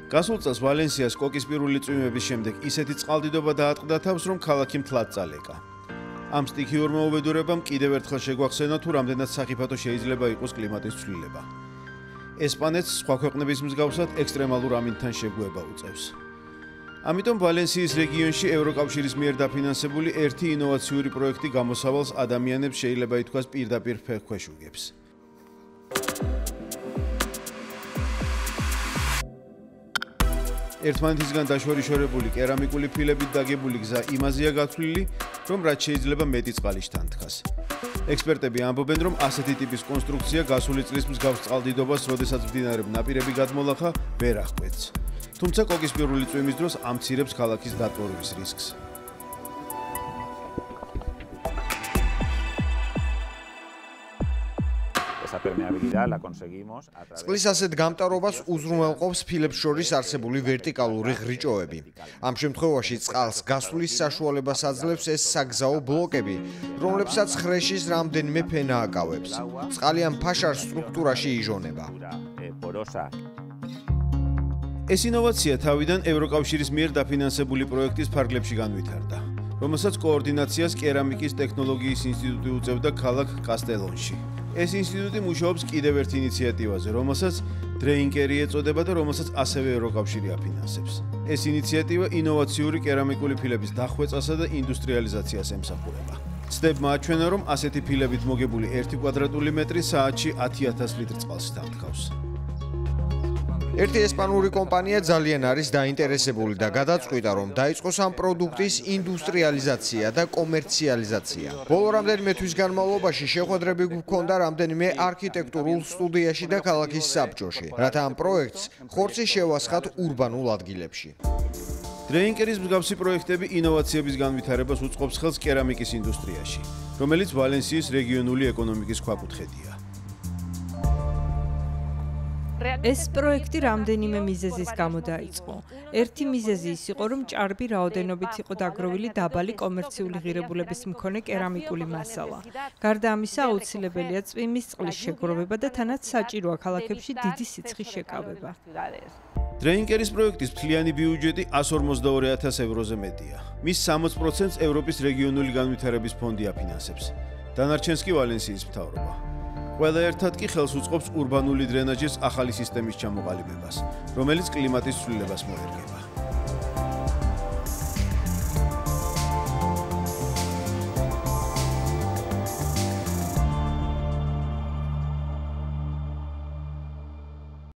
გასულ წელს ვალენსიას კოკისპირული წვიმების შემდეგ ისეთი წყალდიდობა დაატყდა თავს, რომ ქალაქი მთლად წალეკა. ამ სტიქიურმა უბედურებამ კიდევ ერთხელ შეგვახსენა თუ რამდენად სახიფათო შეიძლება იყოს კლიმატის ცვლილება. ესპანეთს სხვა ქვეყნების მსგავსად ექსტრემალურ ამინდთან შეგუება უწევს. ამიტომ ვალენსიის რეგიონში ევროკავშირის მიერ დაფინანსებული ერთი ინოვაციური პროექტი გამოსავალს ადამიანებს შეიძლება ითქვას პირდაპირ ფეხქვეშ უგებს. ერთმანეთისგან დაშორიშორებული კერამიკული ფილებით დაგებული გზა იმაზეა გათვლილი, რომ რაც შეიძლება მეტი წყალი შთანთქას. ექსპერტები ამბობენ, რომ ასეთი ტიპის კონსტრუქცია გასული წლის მსგავს წყალდიდობას, როდესაც მდინარე ნაპირები გადმოლახა, ვერ აღკვეთს. თუმცა კოკისპირული წვიმის დროს ამცირებს ქალაქის დატბორვის რისკს. წყლის ასეთ გამტარობას უზრუნველყოფს ფილებს შორის არსებული ვერტიკალური ղრიჭოები. ამ შემთხვევაში წყალს გასვლის საშუალებას აძლევს ეს საგზაო ბლოკები, რომლებსაც ხრეშის რამდენიმე ფენა აკავებს. წყალი ამ ფაშარ სტრუქტურაში იჟონება. ეს ინოვაცია თავიდან ევროკავშირის მიერ დაფინანსებული პროექტის ფარგლებში განვითარდა, რომელსაც კოორდინაციას კერამიკის ტექნოლოგიის ინსტიტუტი უწევდა ქალაქ კასტელონში. ეს ინსტიტუტი მუშაობს კიდევ ერთ ინიციატივაზე, რომელსაც დრეინკერი ეწოდება და რომელსაც ასევე ევროკავშირი აფინანსებს. ეს ინიციატივა ინოვაციური კერამიკული ფილების დახვეწასა და ინდუსტრიალიზაციას ემსახურება. ცდებმა აჩვენა, რომ ასეთი ფილებით მოგებული 1 კვადრატული მეტრი საათში 10,000 ლიტრ წყალს თამთქავს. ერთი ესპანური კომპანია ძალიან არის დაინტერესებული და გადაწყვიტა, რომ დაიწყოს ამ პროდუქტის ინდუსტრიალიზაცია და კომერციალიზაცია. ბოლო რამდენიმე თვის განმავლობაში შეხვედრები გვქონდა რამდენიმე არქიტექტურულ სტუდიაში და ქალაქის საბჭოში, რათა ამ პროექტს ხორცი შევასხათ ურბანულ ადგილებში. დრეინკერის მსგავსი პროექტები ინოვაციების განვითარებას უწყობს ხელს კერამიკის ინდუსტრიაში, რომელიც ვალენსიის რეგიონული ეკონომიკის ქვაკუთხედია. ეს პროექტი რამდენიმე მიზეზის გამო დაიწყო. ერთი მიზეზი ის იყო, რომ ჭარბი რაოდენობით იყო დაგროვილი დაბალი კომერციული ღირებულების მქონე კერამიკული მასალა. გარდა ამისა, აუცილებელია წვიმის წყლის შეგროვება და თანაც საჭიროა ქალაქებში დიდი სიცხის შეკავება. დრეინკერის პროექტის მთლიანი ბიუჯეტი 152,000 ევროზე მეტია. მის 60%-ს ევროპის რეგიონული განვითარების ფონდი აფინანსებს. დანარჩენს კი ვალენსიის მთავრობა. ყველა ერთად კი ხელს უწყობს ურბანული დრენაჟის ახალი სისტემის ჩამოყალიბებას, რომელიც კლიმატის ცვლილებას მოერგება.